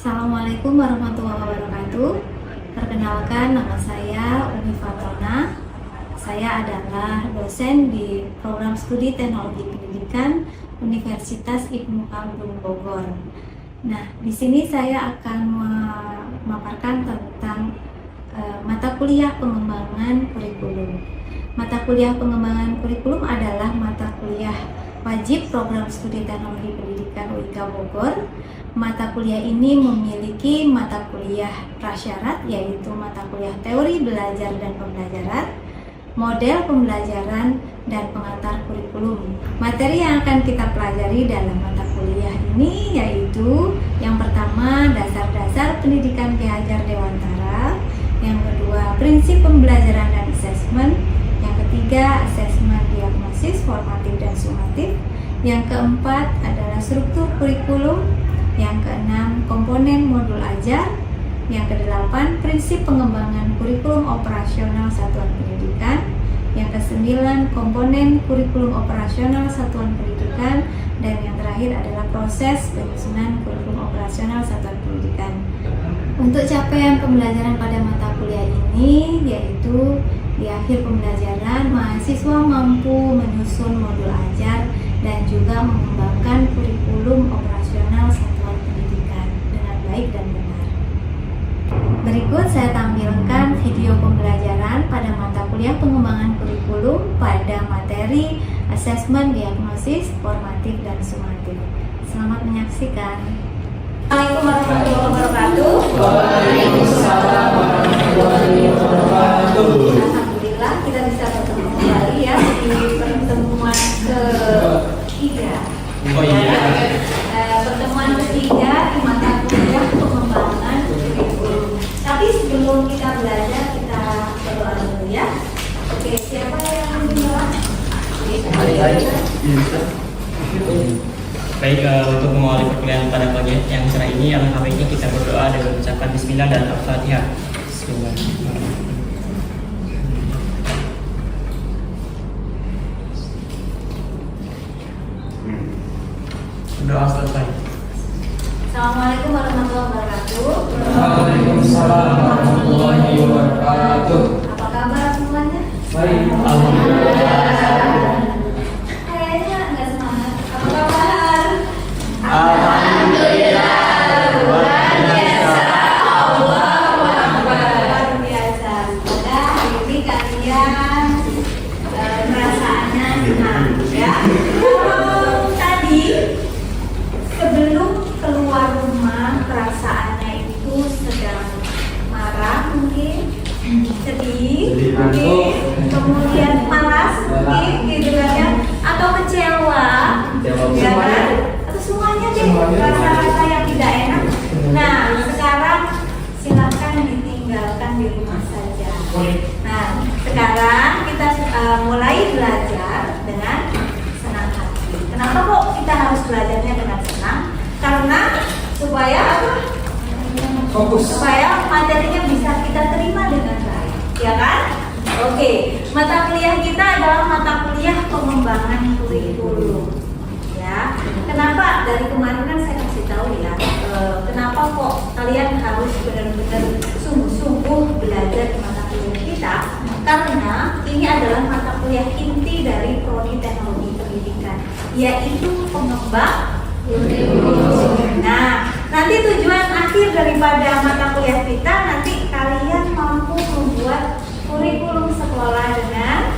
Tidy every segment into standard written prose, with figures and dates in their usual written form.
Assalamualaikum warahmatullahi wabarakatuh. Perkenalkan, nama saya Umi Fatona. Saya adalah dosen di program studi teknologi pendidikan Universitas Ibnu Khaldun Bogor. Nah, di sini saya akan memaparkan tentang mata kuliah pengembangan kurikulum. Mata kuliah pengembangan kurikulum adalah mata kuliah wajib program studi teknologi pendidikan UIK Bogor. Mata kuliah ini memiliki mata kuliah prasyarat, yaitu mata kuliah teori belajar dan pembelajaran, model pembelajaran, dan pengantar kurikulum. Materi yang akan kita pelajari dalam mata kuliah ini yaitu yang pertama, dasar-dasar pendidikan Ki Hajar Dewantara, yang kedua, prinsip pembelajaran dan asesmen, yang ketiga, asesmen diagnosis formatif dan sumatif, yang keempat adalah struktur kurikulum, yang keenam, komponen modul ajar, yang kedelapan, prinsip pengembangan kurikulum operasional satuan pendidikan, yang kesembilan, komponen kurikulum operasional satuan pendidikan, dan yang terakhir adalah proses penyusunan kurikulum operasional satuan pendidikan. Untuk capaian pembelajaran pada mata kuliah ini yaitu di akhir pembelajaran, mahasiswa mampu menyusun modul ajar dan juga mengembangkan kurikulum operasional satuan pendidikan dengan baik dan benar. Berikut saya tampilkan video pembelajaran pada mata kuliah pengembangan kurikulum pada materi asesmen diagnosis formatif dan sumatif. Selamat menyaksikan. Assalamualaikum warahmatullahi wabarakatuh. Waalaikumsalam warahmatullahi wabarakatuh. Alhamdulillah kita bisa bertemu kembali ya di pertemuan ketiga. Pertemuan ketiga di mata kuliah pengembangan kurikulum. Tapi sebelum kita belajar, kita berdoa dulu ya. Oke, siapa yang berdoa? Baik, untuk mengawali perkuliahan pada pagi yang cerah ini, alangkah baiknya kita berdoa dengan mengucapkan Bismillah dan Al-Fatihah. Bismillahirrahmanirrahim. Doa selesai. Assalamualaikum warahmatullahi wabarakatuh. Waalaikumsalam warahmatullahi wabarakatuh. Apa kabar semuanya? Baik, alhamdulillah. Kayaknya nggak semangat. Apa kabar? Alhamdulillah. Luar biasa. Allahu Akbar. Luar biasa. Semoga hari ini kalian perasaannya senang ya. Tadi sebelum keluar rumah perasaannya itu sedang marah mungkin, sedih mungkin, kemudian malas mungkin gitu kan ya, atau kecewa ya kan, atau semuanya deh rasa-rasa yang tidak enak. Nah sekarang silakan ditinggalkan di rumah saja. Nah sekarang kita mulai belajar dengan senang hati. Kenapa kok kita harus belajarnya dengan senang? Karena supaya apa? Supaya materinya bisa kita terima dengan baik, ya kan? Oke, mata kuliah kita adalah mata kuliah pengembangan kurikulum. Ya, kenapa dari kemarin kan saya kasih tahu ya, kenapa kok kalian harus benar-benar sungguh-sungguh belajar di mata kuliah kita? Karena ini adalah mata kuliah inti dari prodi teknologi pendidikan, yaitu pengembang kurikulum. Nah, nanti tujuan akhir daripada mata kuliah kita nanti kalian mampu membuat kurikulum sekolah dengan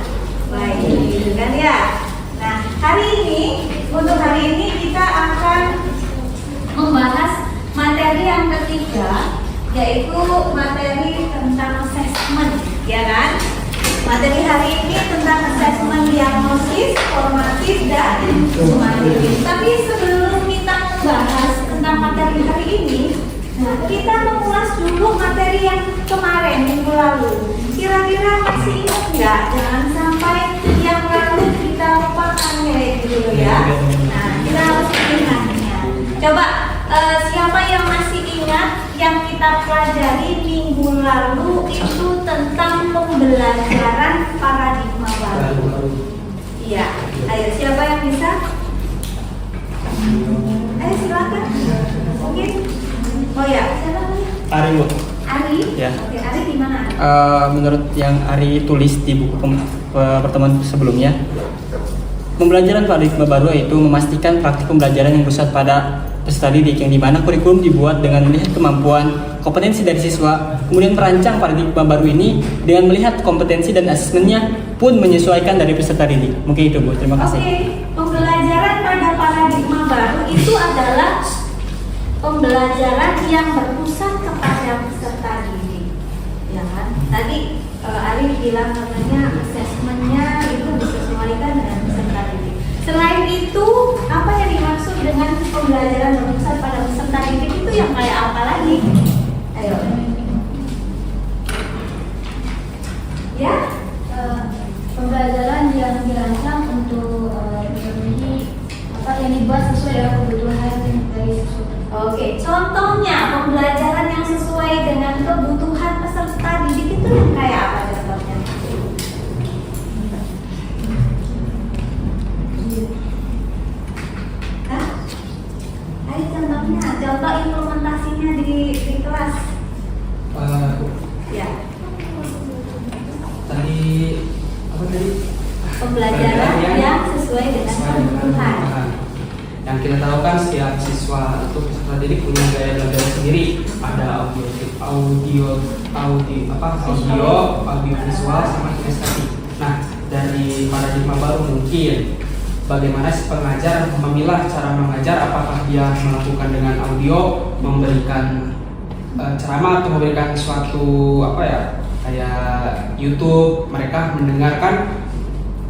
baik, gitu kan ya? Nah, untuk hari ini kita akan membahas materi yang ketiga, yaitu materi tentang asesmen, ya kan? Materi hari ini tentang asesmen diagnosis, formatif, dan sumatif. Tapi sebelum kita membahas tentang materi hari ini, kita mengulas dulu materi yang kemarin, minggu lalu. Kira-kira masih ingat nggak? Jangan sampai yang lalu kita lupakan kayak gitu ya. Nah, kita harus ingatnya. Coba siapa yang masih ingat yang kita pelajari minggu lalu itu tentang pembelajaran paradigma baru? Iya, ayo siapa yang bisa? Ayo silakan. Mungkin. Oh ya, Ari, Bu. Ari? Ya. Oke, Ari gimana? Menurut yang Ari tulis di buku pertemuan sebelumnya, pembelajaran paradigma baru yaitu memastikan praktik pembelajaran yang bersifat pada peserta didik, yang dimana kurikulum dibuat dengan melihat kemampuan, kompetensi dari siswa, kemudian merancang paradigma baru ini dengan melihat kompetensi dan asesmennya pun menyesuaikan dari peserta didik. Mungkin itu, Bu. Terima kasih. Oke, pembelajaran pada paradigma baru itu adalah pembelajaran yang berpusat kepada peserta didik. Ya kan? Tadi Ari bilang katanya asesmennya itu disesuaikan dengan peserta didik. Selain itu, apa yang dimaksud dengan pembelajaran berpusat pada peserta didik itu yang kayak apa lagi? Ayo. Ya? Pembelajaran yang dirancang untuk memenuhi apa yang dibuat sesuai dengan kebutuhan dari siswa. Oke, contohnya pembelajaran yang sesuai dengan kebutuhan peserta didik itu yang kayak apa contohnya? Hah? Ayo contohnya, contoh implementasinya di kelas. Ya. Ya, Tadi apa tadi? pembelajaran yang sesuai dengan kebutuhan. Yang kita tahu kan setiap siswa atau peserta didik punya gaya belajar sendiri. Ada audio visual sama kinestetik. Nah, dari paradigma baru mungkin bagaimana si pengajar memilah cara mengajar, apakah dia melakukan dengan audio, memberikan ceramah atau memberikan suatu kayak YouTube, mereka mendengarkan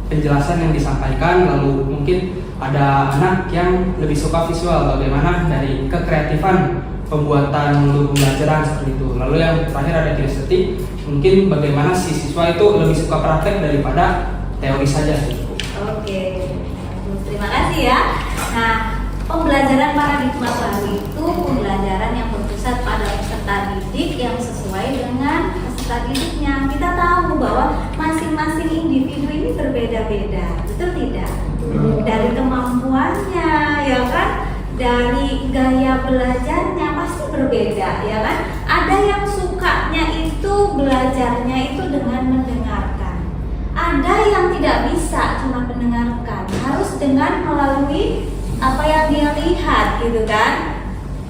penjelasan yang disampaikan, lalu mungkin ada anak yang lebih suka visual, bagaimana dari kekreatifan pembuatan pembelajaran seperti itu. Lalu yang terakhir ada kinestetik, mungkin bagaimana si siswa itu lebih suka praktek daripada teori saja. Oke, terima kasih ya. Nah, pembelajaran paradigma baru itu pembelajaran yang berpusat pada peserta didik yang sesuai dengan peserta didiknya. Kita tahu bahwa masing-masing individu ini berbeda-beda, betul tidak? Dari kemampuannya, ya kan? Dari gaya belajarnya pasti berbeda, ya kan? Ada yang sukanya itu belajarnya itu dengan mendengarkan. Ada yang tidak bisa cuma mendengarkan, harus dengan melalui apa yang dia lihat, gitu kan?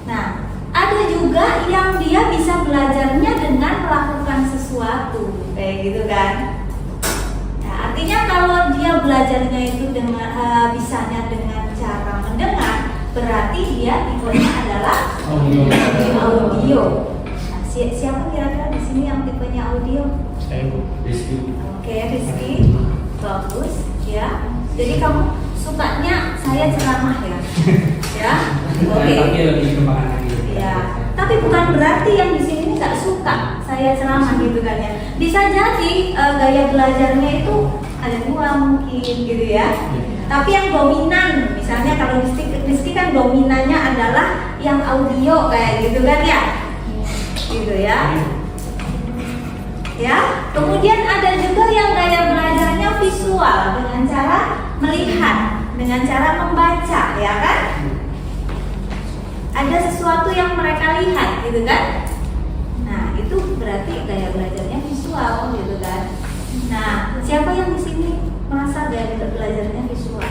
Nah, ada juga yang dia bisa belajarnya dengan melakukan sesuatu, kayak gitu kan? Nah, artinya kalau dia belajarnya itu dengan bisanya dengan cara mendengar, berarti dia tipenya adalah audio. Nah, siapa kira-kira di sini yang tipenya audio? Saya, Bu. Oke, Rizky, bagus ya. Jadi kamu sukanya saya ceramah ya, ya. Oke. Tapi lebih kembangan lagi. Ya. Tapi bukan berarti yang di sini nggak suka saya ceramah gitu kan ya. Bisa jadi gaya belajarnya itu ada dua mungkin gitu ya. Tapi yang dominan, misalnya kalau Rizky kan dominannya adalah yang audio kayak gitu kan ya, gitu ya. Ya, kemudian ada juga yang gaya belajarnya visual dengan cara melihat, dengan cara membaca, ya kan? Ada sesuatu yang mereka lihat, gitu kan? Nah, itu berarti gaya belajarnya visual, gitu kan? Nah, siapa yang di sini merasa gaya belajarnya visual?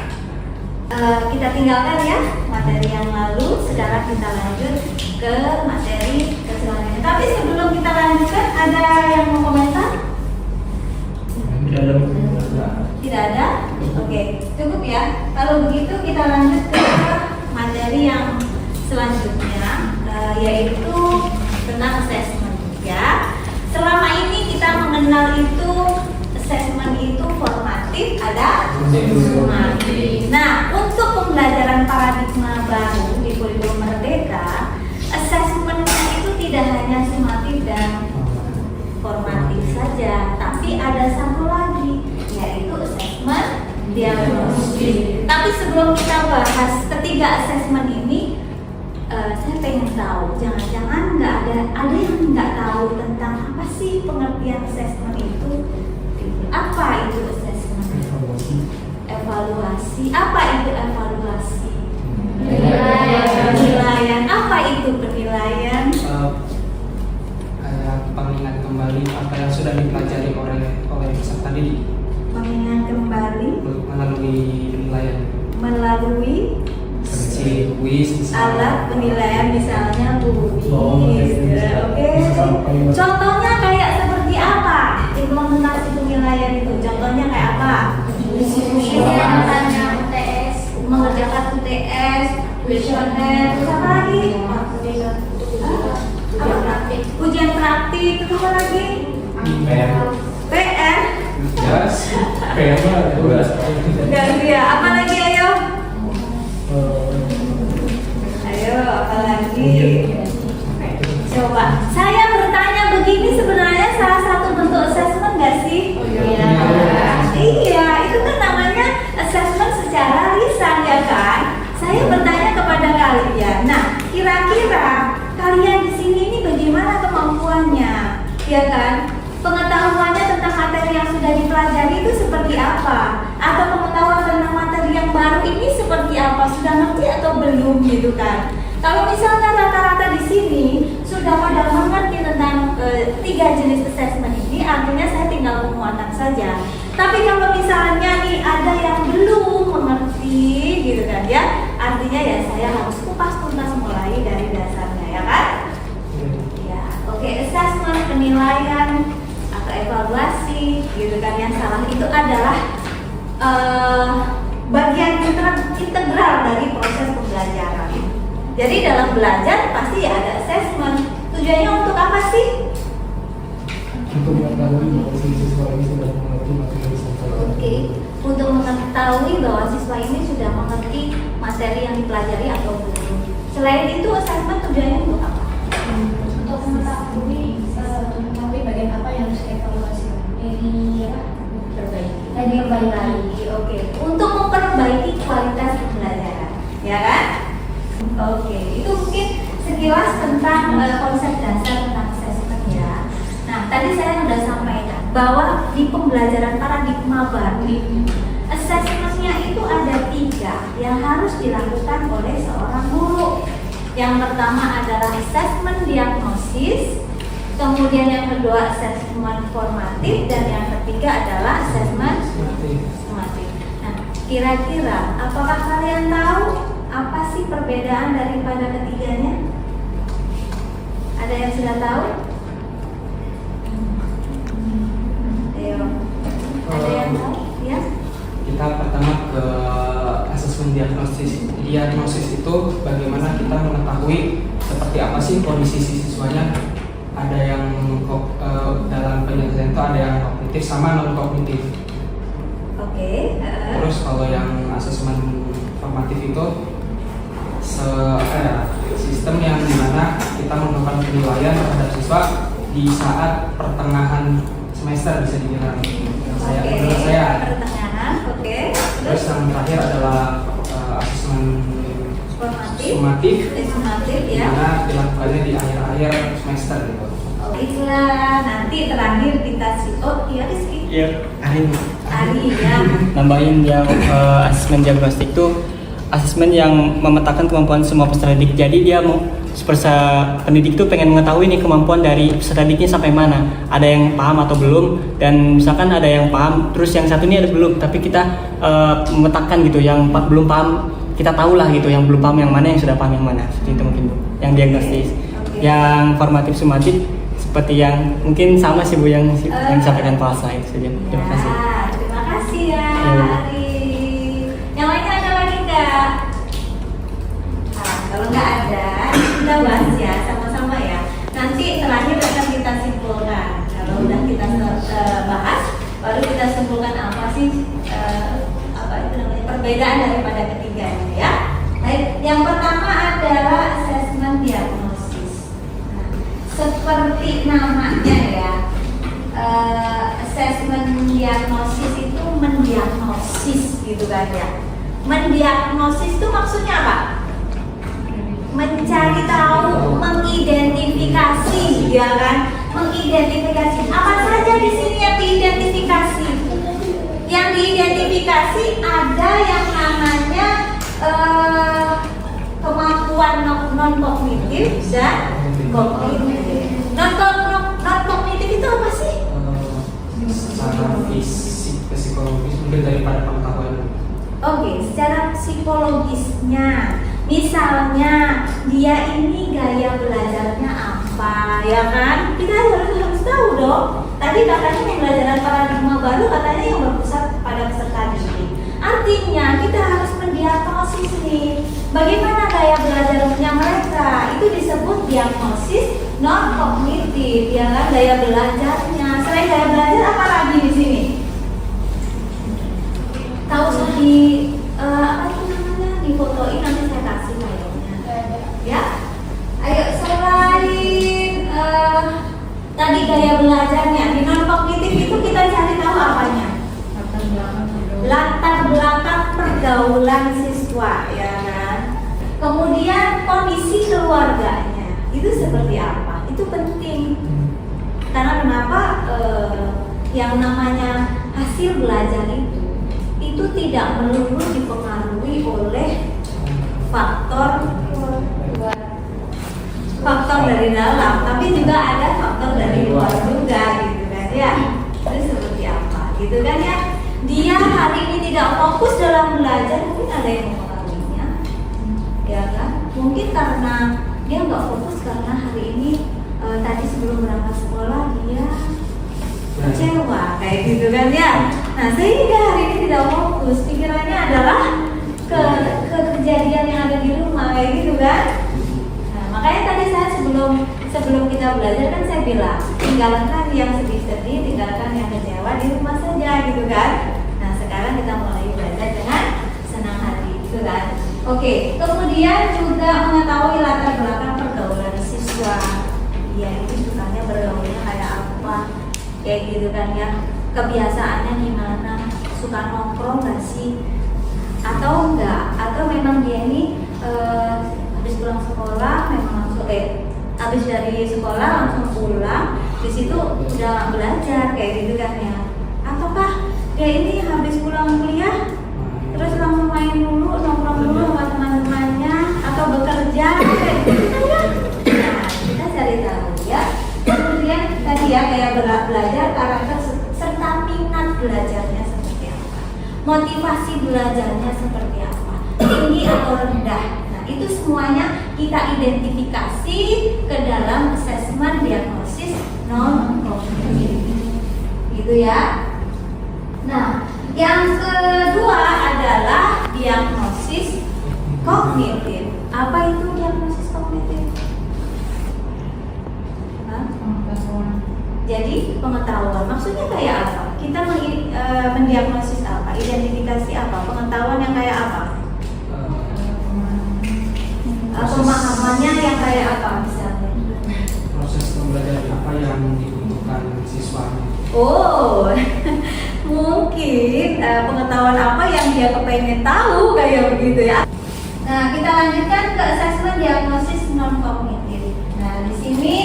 Kita tinggalkan ya materi yang lalu. Sekarang kita lanjut ke materi selanjutnya. Tapi sebelum kita lanjutkan, ada yang mau komentar? Tidak ada. Tidak ada? Oke, cukup ya. Kalau begitu kita lanjut ke materi yang selanjutnya, yaitu tentang assessment ya. Selama ini kita mengenal itu assessment itu formatif, ada summatif. Nah, untuk pembelajaran paradigma baru di kurikulum Merdeka, assessmentnya itu tidak hanya summatif dan formatif saja, tapi ada satu lagi, yaitu assessment diagnostik. Tapi sebelum kita bahas ketiga assessment ini, saya pengen tahu, jangan-jangan ada yang nggak tahu tentang apa sih pengertian assessment itu? Apa itu assessment? Evaluasi. Apa itu evaluasi? Penilaian. Apa itu penilaian? kuis, bisa Alat penilaian misalnya kuis. Oh, Oke. Contohnya kayak seperti apa? Implementasi penilaian itu. Contohnya kayak apa? Misalnya UTS, Mengerjakan UTS, kuesioner, terus apa lagi? Ujian praktik, terus apa lagi? PR. yes. Dan dia apa lagi ayo? Ayo apa lagi? Coba. Saya bertanya begini sebenarnya salah satu bentuk assessment nggak sih? Iya. Iya, itu kan namanya assessment secara lisan ya kan? Saya bertanya kepada kalian. Nah, kira-kira kalian di sini ini bagaimana kemampuannya? Ya kan? Pengetahuannya tentang materi yang sudah dipelajari itu seperti apa? Atau pengetahuan tentang materi yang baru ini seperti apa? Sudah ngerti atau belum gitu kan? Kalau misalnya rata-rata di sini sudah pada mengerti tentang 3 jenis assessment ini, artinya saya tinggal penguatan saja. Tapi kalau misalnya nih ada yang belum mengerti gitu kan ya, artinya ya saya harus kupas tuntas mulai dari dasarnya ya kan? Ya, oke, assessment penilaian atau evaluasi gitu kan, yang salah itu adalah bagian integral dari proses pembelajaran. Jadi dalam belajar pasti ya ada assessment. Tujuannya untuk apa sih? Untuk mengetahui bahwa si siswa ini sudah mengerti materi yang disampaikan. Oke, untuk mengetahui bahwa siswa ini sudah mengerti materi yang dipelajari atau belum. Selain itu, assessment tujuannya untuk apa? Untuk mengetahui bagian apa yang harus dievaluasi dari Memperbaiki. Oke, untuk memperbaiki kualitas pembelajaran, ya kan? Oke, itu mungkin sekilas tentang konsep dasar tentang assessment ya. Nah, tadi saya sudah sampaikan bahwa di pembelajaran paradigma baru, assessmentnya itu ada 3 yang harus dilakukan oleh seorang guru. Yang pertama adalah assessment diagnosis, kemudian yang kedua assessment formatif, dan yang ketiga adalah assessment sumatif. Nah, kira-kira apakah kalian tahu apa sih perbedaan daripada ketiganya? Ada yang sudah tahu? Ayo, ada yang tahu? Ya? Kita pertama ke asesmen diagnosis. Diagnosis itu bagaimana kita mengetahui seperti apa sih kondisi si siswanya. Ada yang dalam penyelesaian itu ada yang kognitif sama non kognitif. Oke. Terus kalau yang asesmen formatif itu sistem yang dimana kita melakukan penilaian terhadap siswa di saat pertengahan semester bisa dibilang. Menurut saya. Pertengahan, oke. Terus yang terakhir adalah asesmen sumatif, Sumatif di ya. mana dilakukannya di akhir-akhir semester gitu. Baiklah, nanti terakhir kita iya Rizky. Iya, Ari. Ari ya. Nambahin yang asesmen diagnostik itu asesmen yang memetakan kemampuan semua peserta didik. Jadi dia mau peserta pendidik tuh pengen mengetahui nih kemampuan dari peserta didiknya sampai mana. Ada yang paham atau belum, dan misalkan ada yang paham, terus yang satu ini ada belum, tapi kita memetakan gitu. Yang belum paham kita tahu lah gitu, yang belum paham yang mana, yang sudah paham yang mana. Seperti itu mungkin Bu. Yang diagnostis. Yang formatif sumatif seperti yang mungkin sama sih Bu yang disampaikan Pak Asa itu saja. Terima kasih. Ya, terima kasih ya Iya. Ari. Yang lainnya ada lagi nggak? Kalau nggak ada, kita bahas ya sama-sama ya. Nanti terakhir akan kita simpulkan. Kalau udah kita bahas, baru kita simpulkan apa sih apa itu namanya perbedaan daripada ketiganya ya. Baik, yang pertama adalah assessment diagnosis. Nah, seperti namanya ya, assessment diagnosis itu mendiagnosis gitu kan ya. Mendiagnosis itu maksudnya apa? Mencari tahu, mengidentifikasi, ya kan? Mengidentifikasi apa saja di sini yang diidentifikasi. Yang diidentifikasi ada yang namanya kemampuan non kognitif dan kognitif. Non kognitif itu apa sih? Secara fisik, psikologis mungkin daripada pengetahuan. Oke, secara psikologisnya. Misalnya dia ini gaya belajarnya apa, ya kan? Kita harus tahu dong. Tadi katanya pembelajaran paradigma baru katanya yang berpusat pada peserta didik. Artinya kita harus mendiagnosis nih, bagaimana gaya belajarnya mereka. Itu disebut diagnosis non kognitif, ya kan? Gaya belajarnya. Selain gaya belajar apa lagi di sini? Tahu di apa itu namanya, di fotoin nanti saya kasih kayaknya. Ya, ayo selain tadi gaya belajarnya di non kognitif itu kita cari tahu apanya? Latar belakang pergaulan siswa, ya kan? Kemudian kondisi keluarganya itu seperti apa? Itu penting. Karena kenapa? Yang namanya hasil belajar itu tidak melulu dipengaruhi oleh faktor dari dalam, tapi juga ada faktor dari luar juga, gitu kan ya. Itu seperti apa, gitu kan ya? Dia hari ini tidak fokus dalam belajar, mungkin ada yang mempengaruhinya, ya kan? Mungkin karena dia nggak fokus karena hari ini tadi sebelum berangkat sekolah dia kecewa, kayak gitu kan ya. Nah sehingga hari ini tidak fokus, pikirannya adalah ke kejadian yang ada di rumah, kayak gitu kan. Nah makanya tadi saya sebelum kita belajar kan saya bilang tinggalkan yang sedih-sedih, tinggalkan yang kecewa di rumah saja, gitu kan. Nah sekarang kita mulai belajar dengan senang hati, gitu kan. Oke, kemudian juga mengetahui latar belakang pergaulan siswa. Dia itu sukanya bergaulnya kayak apa, kayak gitu kan ya. Kebiasaannya gimana, suka nongkrong gak sih atau enggak, atau memang dia ini habis pulang sekolah memang langsung habis dari sekolah langsung pulang, di situ udah belajar, kayak gitu kan ya. Ataukah dia ini habis pulang kuliah terus langsung main dulu, nongkrong dulu sama teman-temannya, atau bekerja, kayak gitu kan ya. Nah kita cari tahu ya. Kemudian tadi ya kayak belajar, karakter serta minat belajarnya seperti apa, motivasi belajarnya seperti apa, tinggi atau rendah. Nah itu semuanya kita identifikasi ke dalam asesmen diagnosis non kognitif, gitu ya. Nah yang kedua adalah diagnosis kognitif. Apa itu diagnosis kognitif? Jadi pengetahuan, maksudnya kayak apa? Kita mendiagnosis apa? Identifikasi apa? Pengetahuan yang kayak apa? Pemahamannya yang kayak apa misalnya? Proses pembelajaran apa yang dibutuhkan siswanya? Oh, mungkin pengetahuan apa yang dia kepengen tahu, kayak begitu ya. Nah, kita lanjutkan ke asesmen diagnosis non kognitif. Nah, di sini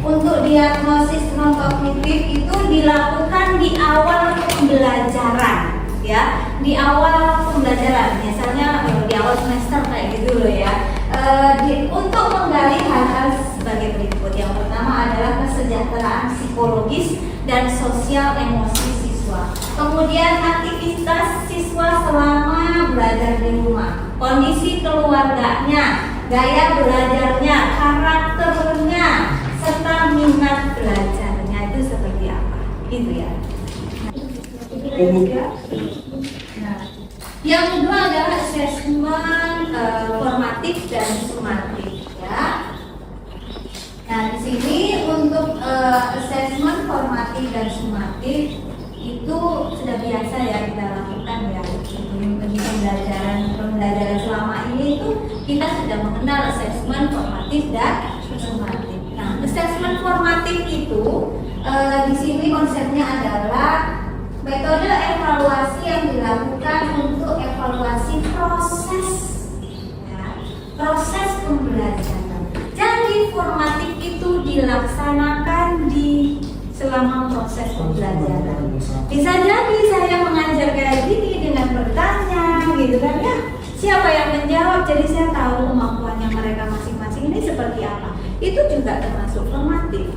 untuk diagnosis non kognitif itu dilakukan di awal pembelajaran, ya. Di awal pembelajaran, misalnya di awal semester kayak gitu loh ya. Untuk menggali hal-hal sebagai berikut. Yang pertama adalah kesejahteraan psikologis dan sosial emosi siswa. Kemudian aktivitas siswa selama belajar di rumah, kondisi keluarganya, gaya belajarnya, karakternya, serta minat belajarnya itu seperti apa, gitu ya. Nah, yang kedua adalah asesmen formatif dan sumatif, ya. Nah, di sini untuk asesmen formatif dan sumatif itu sudah biasa ya kita lakukan ya. Bagi pembelajaran selama ini itu kita sudah mengenal asesmen formatif dan sumatif. Nah, asesmen formatif itu di sini konsepnya adalah metode evaluasi yang dilakukan untuk evaluasi proses, ya, proses pembelajaran. Jadi formatif itu dilaksanakan di selama proses pembelajaran. Bisa jadi saya mengajar kayak gini dengan bertanya, gitu kan ya. Siapa yang menjawab? Jadi saya tahu kemampuannya mereka masing-masing ini seperti apa. Itu juga termasuk formatif.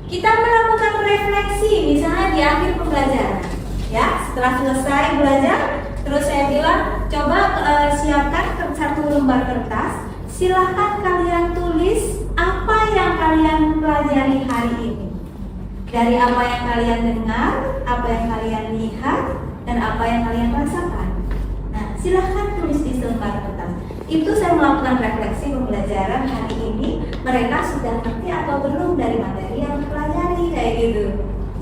Kita melakukan refleksi misalnya di akhir pembelajaran, ya. Setelah selesai belajar, terus saya bilang coba siapkan satu lembar kertas. Silahkan kalian tulis apa yang kalian pelajari hari ini. Dari apa yang kalian dengar, apa yang kalian lihat, dan apa yang kalian rasakan. Nah, silahkan tulis di selembar kertas. Itu saya melakukan refleksi pembelajaran hari ini. Mereka sudah ngerti atau belum dari materi yang dipelajari, kayak gitu.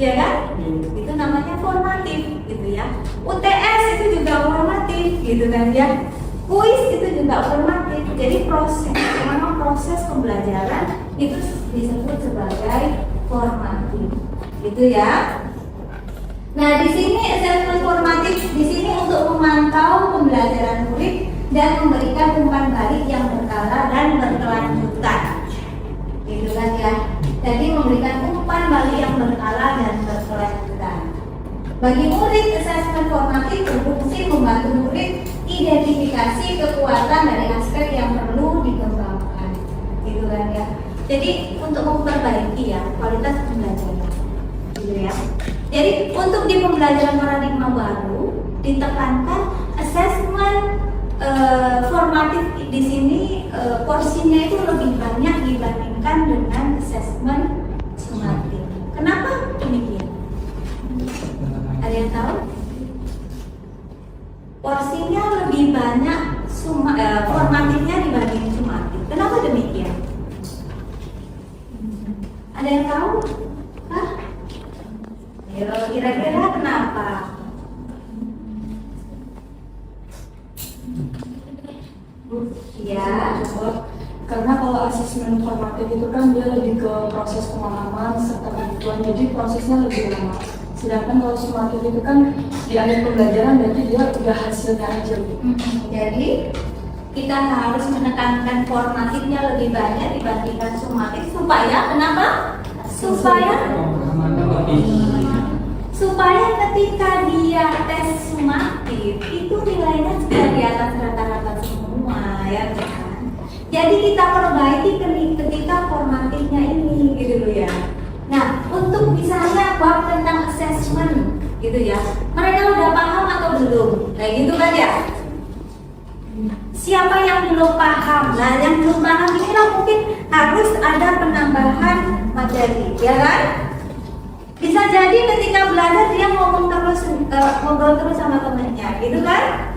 Ya kan? Itu namanya formatif, gitu ya. UTS itu juga formatif, gitu kan ya. Kuis itu juga formatif. Jadi memang proses pembelajaran itu disebut sebagai formatif, gitu ya. Nah, di sini assessment formatif di sini untuk memantau pembelajaran murid dan memberikan umpan balik yang berkala dan berkelanjutan, gitu kan ya. Jadi memberikan umpan balik yang berkala dan berkelanjutan. Bagi murid, assessment formatif berfungsi membantu murid identifikasi kekuatan dari aspek yang perlu dikembangkan, gitu kan ya. Jadi untuk memperbaiki ya kualitas pembelajaran, gitu ya. Jadi untuk di pembelajaran paradigma baru ditekankan assessment formatif di sini porsinya itu lebih banyak dibandingkan dengan assessment sumatif. Kenapa demikian? Ada yang tahu? Porsinya lebih banyak formatifnya dibanding sumatif. Kenapa demikian? Ada yang tahu? Hah? Kira-kira kenapa? Ya, karena kalau asesmen formatif itu kan dia lebih ke proses pemahaman serta kebutuhan, jadi prosesnya lebih lama. Sedangkan kalau sumatif itu kan di akhir pembelajaran berarti dia udah hasilnya aja gitu. Jadi kita harus menekankan formatifnya lebih banyak dibandingkan sumatif supaya kenapa? Supaya ketika dia tes sumatif itu nilainya sudah di atas rata-rata semua, ya kan? Jadi kita perbaiki ketika formatifnya ini, gitu loh ya. Nah, untuk misalnya bab tentang assessment, gitu ya, mereka udah paham atau belum? Kayak gitu kan ya? Siapa yang belum paham? Nah, yang belum paham inilah mungkin harus ada penambahan materi, ya kan? Bisa jadi ketika belajar dia ngobrol terus sama temennya, gitu kan?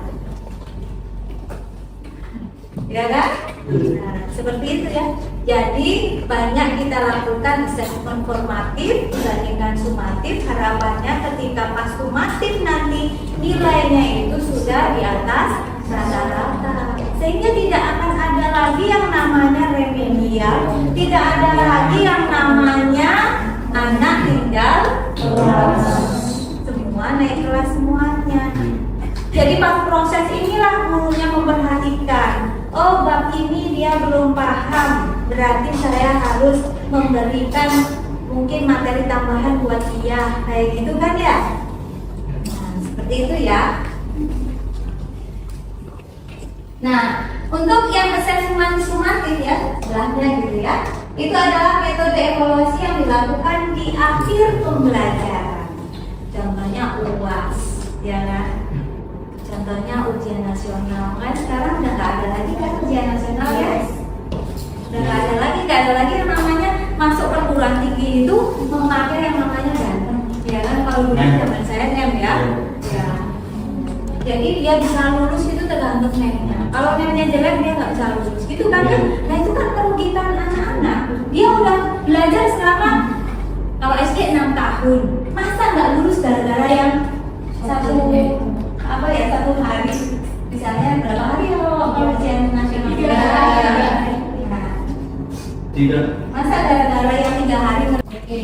Ya kan? Nah, seperti itu ya. Jadi banyak kita lakukan assessment formatif dibandingkan sumatif. Harapannya ketika pas sumatif nanti nilainya itu sudah di atas rata-rata, sehingga tidak akan ada lagi yang namanya remedial, tidak ada lagi yang namanya anak tinggal kelas, semua naik kelas semuanya. Jadi pas proses inilah gurunya memperhatikan, oh bab ini dia belum paham, berarti saya harus memberikan mungkin materi tambahan buat dia, kayak gitu kan ya. Nah, seperti itu ya. Nah, untuk yang assessment sumatif ya, sebelahnya gitu ya, itu adalah metode evaluasi yang dilakukan di akhir pembelajaran. Contohnya UAS, ya kan? Contohnya ujian nasional. Kan sekarang udah nggak ada lagi kan ujian nasional ya? Udah nggak ada lagi yang namanya masuk perguruan tinggi itu memakai yang namanya ganteng, ya kan? Kalau dulu zaman saya NEM ya. Ya. Jadi dia bisa lulus itu tergantung NEM-nya. Kalau NEM-nya jelek dia nggak bisa lulus, gitu kan? Nah itu kan merugikan anak-anak. Dia udah belajar selama kalau SD 6 tahun, masa nggak lulus gara-gara yang satu hari, misalnya berapa hari kalau ujian nasional 3 hari? Tidak. Masa gara-gara yang 3 hari? Oke.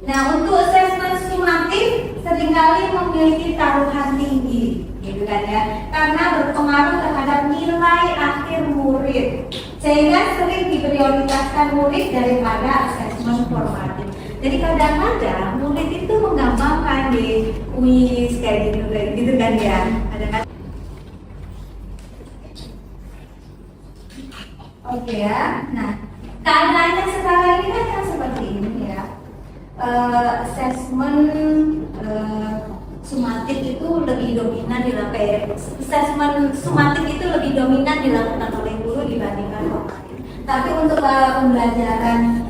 Nah, untuk assessment sumatif seringkali memiliki taruhan tinggi, gitu kan ya, karena berpengaruh terhadap nilai akhir murid, sehingga sering diprioritaskan murid daripada assessment formatif. Jadi kadang-kadang murid itu menggampangkan di kuis kayak gitu kan ya. Oke ya. Nah, keadaannya sekarang ini kan yang seperti ini ya. Assessment sumatif itu lebih dominan dilakukan, asesmen sumatif itu lebih dominan dilakukan oleh guru dibandingkan formatif. Tapi untuk pembelajaran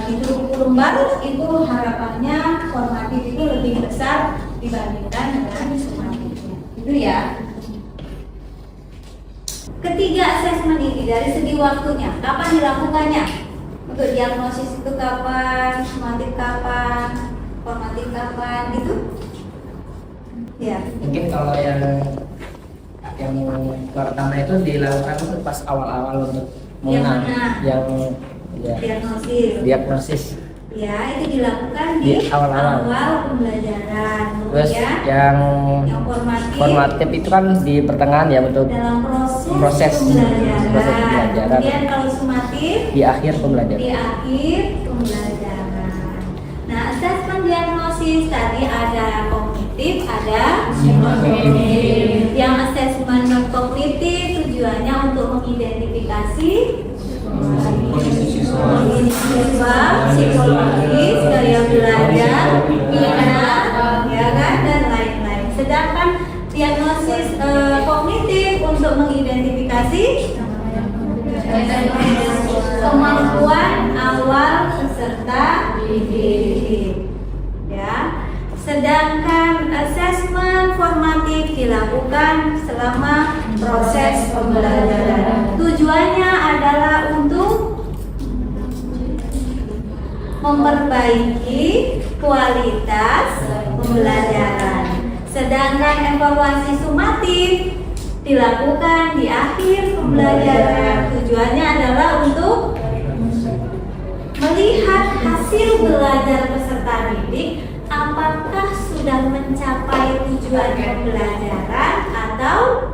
di kurikulum baru itu harapannya formatif itu lebih besar dibandingkan dengan sumatifnya. Itu ya. Ketiga, asesmen ini dari segi waktunya, kapan dilakukannya? Untuk diagnosis itu kapan, sumatif kapan, formatif kapan, gitu? Ya. Mungkin kalau yang pertama itu dilakukan itu pas awal-awal untuk mengenal yang ya, diagnosis. Ya, itu dilakukan di awal-awal pembelajaran. Terus yang formatif itu kan di pertengahan ya, untuk dalam proses pembelajaran. Kemudian kalau sumatif di akhir pembelajaran. Nah, asesmen diagnosis tadi ada kognitif, ada kognitif. Yang asesmen kognitif tujuannya untuk mengidentifikasi siswa, psikologis, gaya belajar, minat, ya kan, dan lain-lain. Sedangkan diagnosis kognitif untuk mengidentifikasi kemampuan awal peserta didik, ya. Sedangkan asesmen formatif dilakukan selama proses pembelajaran. Tujuannya adalah untuk memperbaiki kualitas pembelajaran. Sedangkan evaluasi sumatif dilakukan di akhir pembelajaran. Tujuannya adalah untuk melihat hasil belajar peserta didik, apakah sudah mencapai tujuan pembelajaran atau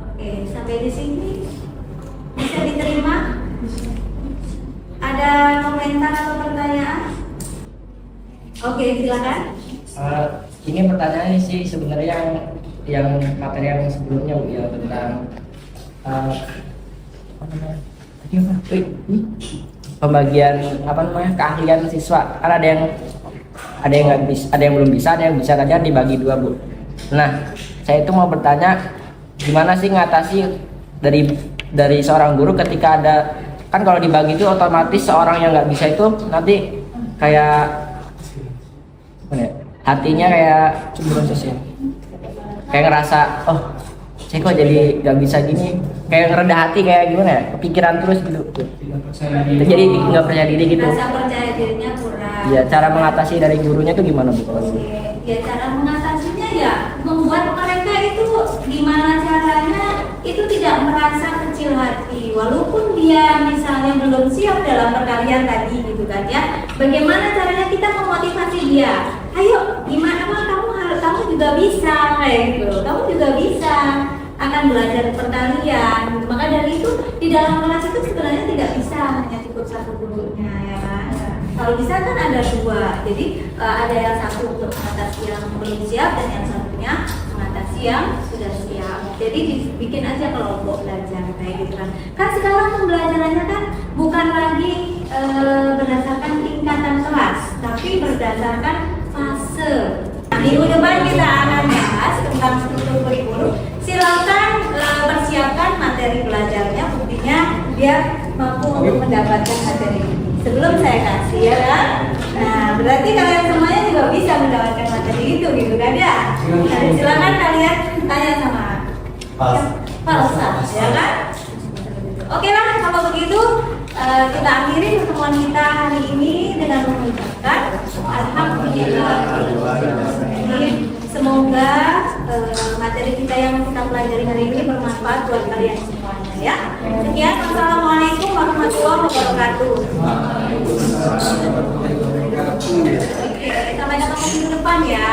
Oke, sampai di sini bisa diterima? Ada komentar atau pertanyaan? Oke, silakan. Ini pertanyaannya sih sebenarnya yang materi yang sebelumnya Bu, ya, tentang pembagian keahlian siswa. Kan ada yang nggak bisa, ada yang belum bisa, ada yang bisa saja, dibagi dua Bu. Nah, saya itu mau bertanya, gimana sih ngatasi dari seorang guru ketika ada, kan kalau dibagi itu otomatis seorang yang nggak bisa itu nanti kayak hatinya kayak kayak ngerasa, oh saya kok jadi nggak bisa gini, kayak ngerendah hati, kayak gimana ya, kepikiran terus gitu, jadi nggak percaya diri gitu. Rasa percaya dirinya kurang. Ya, cara mengatasi dari gurunya itu gimana Bu? Ya, cara mengatasinya ya membuat mereka itu gimana caranya itu tidak merasa kecil hati, walaupun dia misalnya belum siap dalam perkalian tadi gitu kan ya. Bagaimana caranya kita memotivasi dia? Ayo, gimana kamu juga bisa kayak gitu. Kamu juga bisa akan belajar perkalian. Maka dari itu di dalam kelas itu sebenarnya tidak bisa hanya cukup satu gurunya, ya kan. Kalau bisa kan ada dua. Jadi ada yang satu untuk mengatasi yang belum siap dan yang satunya mengatasi yang sudah siap. Jadi dibikin aja kelompok belajar kayak gitu kan. Kan sekarang pembelajarannya kan bukan lagi berdasarkan tingkatan kelas, tapi berdasarkan fase. Minggu depan kita akan bahas tentang struktur kurikulum. Silakan persiapkan materi belajarnya, buktinya biar mampu untuk mendapatkan materi ini. Sebelum saya kasih ya kan. Nah, berarti kalian semuanya juga bisa mendapatkan materi itu gitu kan ya. Nah, silakan kalian tanya sama Pak Ustaz, ya kan? Oke lah, kalau begitu kita akhiri pertemuan kita hari ini dengan mengucapkan alhamdulillah. Semoga materi kita yang kita pelajari hari ini bermanfaat buat kalian semuanya ya. Sekian, wassalamualaikum warahmatullahi wabarakatuh. Oke, sampai ketemu minggu depan ya.